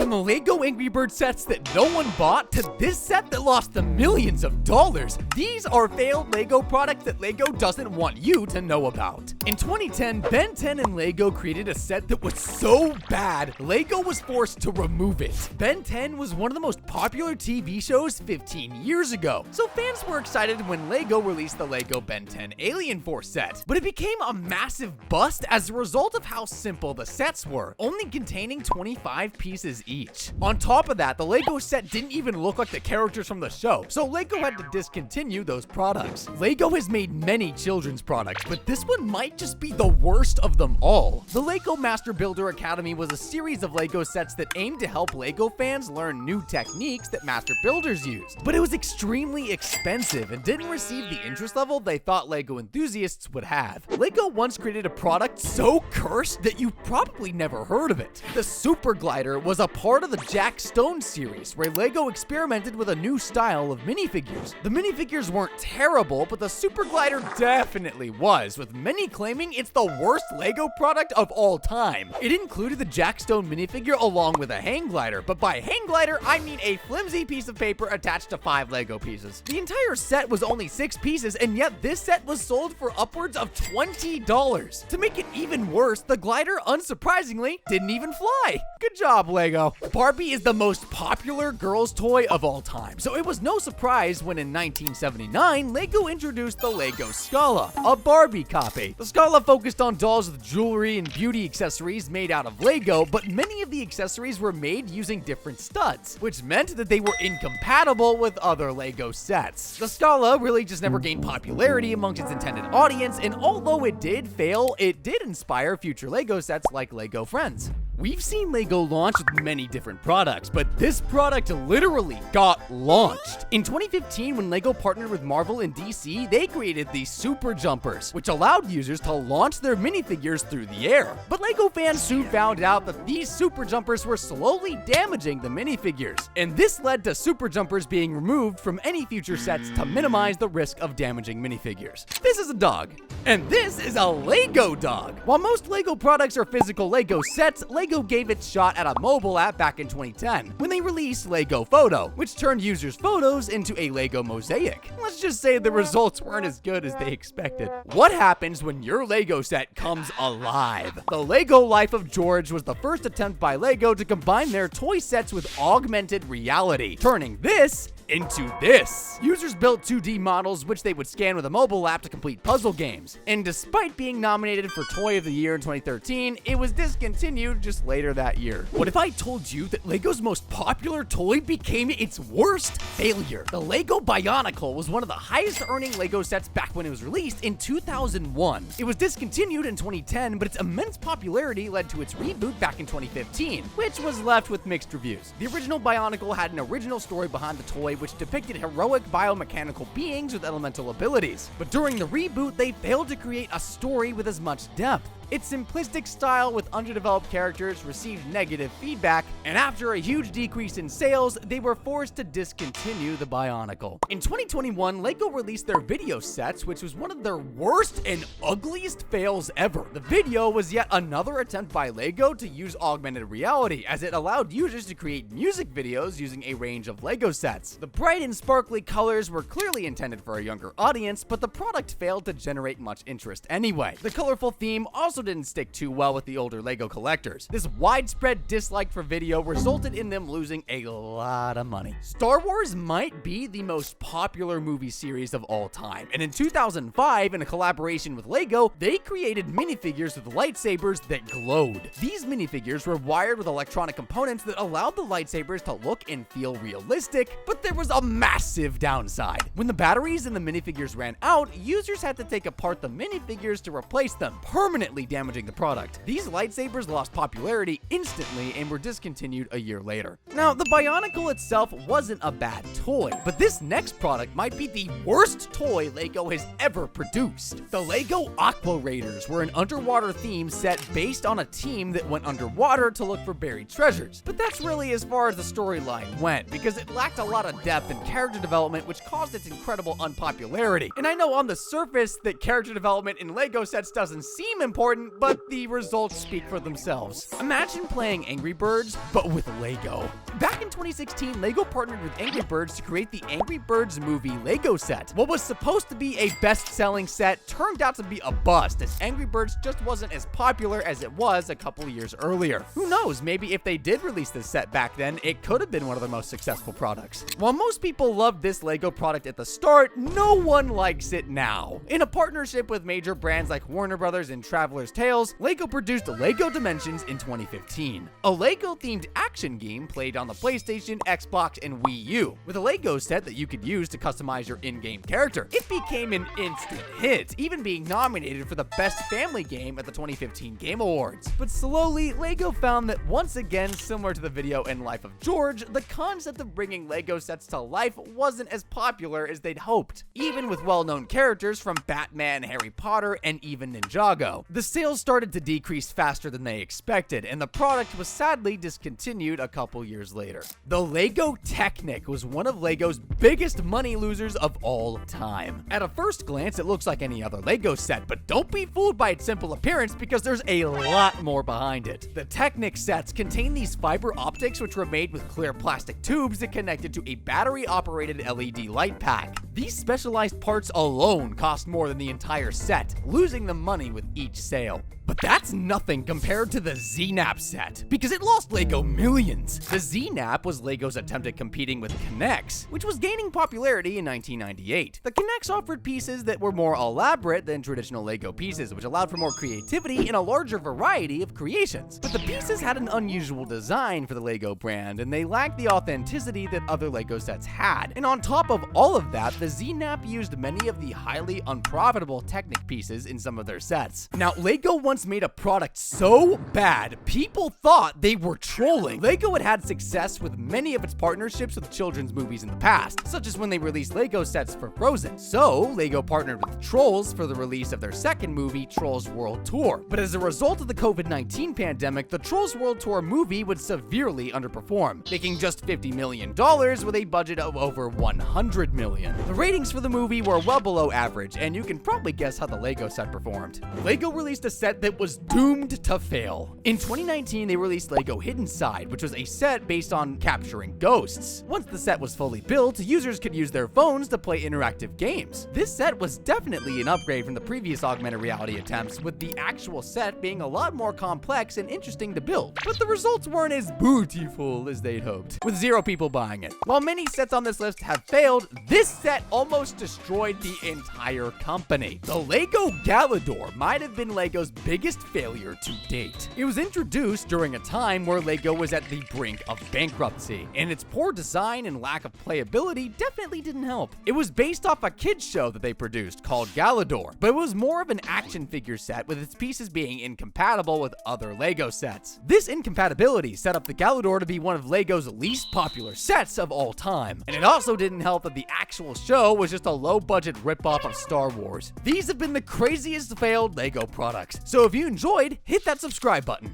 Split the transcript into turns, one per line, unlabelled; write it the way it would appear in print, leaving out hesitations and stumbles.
From the Lego Angry Birds sets that no one bought to this set that lost them millions of dollars, these are failed Lego products that Lego doesn't want you to know about. In 2010, Ben 10 and Lego created a set that was so bad, Lego was forced to remove it. Ben 10 was one of the most popular TV shows 15 years ago, so fans were excited when Lego released the Lego Ben 10 Alien Force set. But it became a massive bust as a result of how simple the sets were, only containing 25 pieces each. On top of that, the Lego set didn't even look like the characters from the show, so Lego had to discontinue those products. Lego has made many children's products, but this one might just be the worst of them all. The Lego Master Builder Academy was a series of Lego sets that aimed to help Lego fans learn new techniques that master builders used. But it was extremely expensive and didn't receive the interest level they thought Lego enthusiasts would have. Lego once created a product so cursed that you've probably never heard of it. The Super Glider was a part of the Jack Stone series, where Lego experimented with a new style of minifigures. The minifigures weren't terrible, but the Super Glider definitely was, with many claiming it's the worst Lego product of all time. It included the Jack Stone minifigure along with a hang glider, but by hang glider, I mean a flimsy piece of paper attached to 5 Lego pieces. The entire set was only 6 pieces, and yet this set was sold for upwards of $20. To make it even worse, the glider, unsurprisingly, didn't even fly. Good job, Lego. Barbie is the most popular girls' toy of all time, so it was no surprise when in 1979, Lego introduced the Lego Scala, a Barbie copy. The Scala focused on dolls with jewelry and beauty accessories made out of Lego, but many of the accessories were made using different studs, which meant that they were incompatible with other Lego sets. The Scala really just never gained popularity amongst its intended audience, and although it did fail, it did inspire future Lego sets like Lego Friends. We've seen Lego launch with many different products, but this product literally got launched. In 2015, when Lego partnered with Marvel and DC, they created the Super Jumpers, which allowed users to launch their minifigures through the air. But Lego fans soon found out that these Super Jumpers were slowly damaging the minifigures, and this led to Super Jumpers being removed from any future sets to minimize the risk of damaging minifigures. This is a dog, and this is a Lego dog. While most Lego products are physical Lego sets, Lego gave its shot at a mobile app back in 2010 when they released Lego Photo, which turned users' photos into a Lego mosaic. Let's just say the results weren't as good as they expected. What happens when your Lego set comes alive? The Lego Life of George was the first attempt by Lego to combine their toy sets with augmented reality, turning this into this. Users built 2D models which they would scan with a mobile app to complete puzzle games. And despite being nominated for Toy of the Year in 2013, it was discontinued just later that year. What if I told you that Lego's most popular toy became its worst failure? The Lego Bionicle was one of the highest earning Lego sets back when it was released in 2001. It was discontinued in 2010, but its immense popularity led to its reboot back in 2015, which was left with mixed reviews. The original Bionicle had an original story behind the toy which depicted heroic biomechanical beings with elemental abilities. But during the reboot, they failed to create a story with as much depth. Its simplistic style with underdeveloped characters received negative feedback, and after a huge decrease in sales, they were forced to discontinue the Bionicle. In 2021, Lego released their video sets, which was one of their worst and ugliest fails ever. The video was yet another attempt by Lego to use augmented reality, as it allowed users to create music videos using a range of Lego sets. The bright and sparkly colors were clearly intended for a younger audience, but the product failed to generate much interest anyway. The colorful theme also didn't stick too well with the older Lego collectors. This widespread dislike for video resulted in them losing a lot of money. Star Wars might be the most popular movie series of all time, and in 2005, in a collaboration with Lego, they created minifigures with lightsabers that glowed. These minifigures were wired with electronic components that allowed the lightsabers to look and feel realistic, but there was a massive downside. When the batteries in the minifigures ran out, users had to take apart the minifigures to replace them, permanently damaging the product. These lightsabers lost popularity instantly and were discontinued a year later. Now, the Bionicle itself wasn't a bad toy, but this next product might be the worst toy Lego has ever produced. The Lego Aqua Raiders were an underwater theme set based on a team that went underwater to look for buried treasures. But that's really as far as the storyline went, because it lacked a lot of depth and character development, which caused its incredible unpopularity. And I know on the surface that character development in Lego sets doesn't seem important, important, but the results speak for themselves. Imagine playing Angry Birds, but with Lego. Back in 2016, Lego partnered with Angry Birds to create the Angry Birds movie Lego set. What was supposed to be a best-selling set turned out to be a bust, as Angry Birds just wasn't as popular as it was a couple years earlier. Who knows, maybe if they did release this set back then, it could have been one of their most successful products. While most people loved this Lego product at the start, no one likes it now. In a partnership with major brands like Warner Brothers and Traveler's Tales, Lego produced Lego Dimensions in 2015, a Lego-themed action game played on the PlayStation, Xbox, and Wii U. With a Lego set that you could use to customize your in-game character, it became an instant hit, even being nominated for the Best Family Game at the 2015 Game Awards. But slowly, Lego found that once again, similar to the video and life of George, the concept of bringing Lego sets to life wasn't as popular as they'd hoped, even with well-known characters from Batman, Harry Potter, and even Ninjago. The sales started to decrease faster than they expected, and the product was sadly discontinued a couple years later. The Lego Technic was one of Lego's biggest money losers of all time. At a first glance, it looks like any other Lego set, but don't be fooled by its simple appearance because there's a lot more behind it. The Technic sets contain these fiber optics which were made with clear plastic tubes that connected to a battery-operated LED light pack. These specialized parts alone cost more than the entire set, losing them money with each sale. But that's nothing compared to the Znap set, because it lost Lego millions. The Znap was Lego's attempt at competing with K'NEX, which was gaining popularity in 1998. The K'NEX offered pieces that were more elaborate than traditional Lego pieces, which allowed for more creativity and a larger variety of creations. But the pieces had an unusual design for the Lego brand, and they lacked the authenticity that other Lego sets had. And on top of all of that, the Znap used many of the highly unprofitable Technic pieces in some of their sets. Now, Lego once made a product so bad, people thought they were trolling. Lego had had success with many of its partnerships with children's movies in the past, such as when they released Lego sets for Frozen. So, Lego partnered with Trolls for the release of their second movie, Trolls World Tour. But as a result of the COVID-19 pandemic, the Trolls World Tour movie would severely underperform, making just $50 million with a budget of over $100 million. The ratings for the movie were well below average, and you can probably guess how the Lego set performed. Lego released a set that was doomed to fail. In 2019, they released Lego Hidden Side, which was a set based on capturing ghosts. Once the set was fully built, users could use their phones to play interactive games. This set was definitely an upgrade from the previous augmented reality attempts, with the actual set being a lot more complex and interesting to build. But the results weren't as beautiful as they'd hoped, with 0 people buying it. While many sets on this list have failed, this set almost destroyed the entire company. The Lego Galador might have been Lego's biggest failure to date. It was introduced during a time where Lego was at the brink of bankruptcy, and its poor design and lack of playability definitely didn't help. It was based off a kids show that they produced called Galador, but it was more of an action figure set with its pieces being incompatible with other Lego sets. This incompatibility set up the Galador to be one of Lego's least popular sets of all time, and it also didn't help that the actual show was just a low-budget ripoff of Star Wars. These have been the craziest failed Lego products, so if you enjoyed, hit that subscribe button.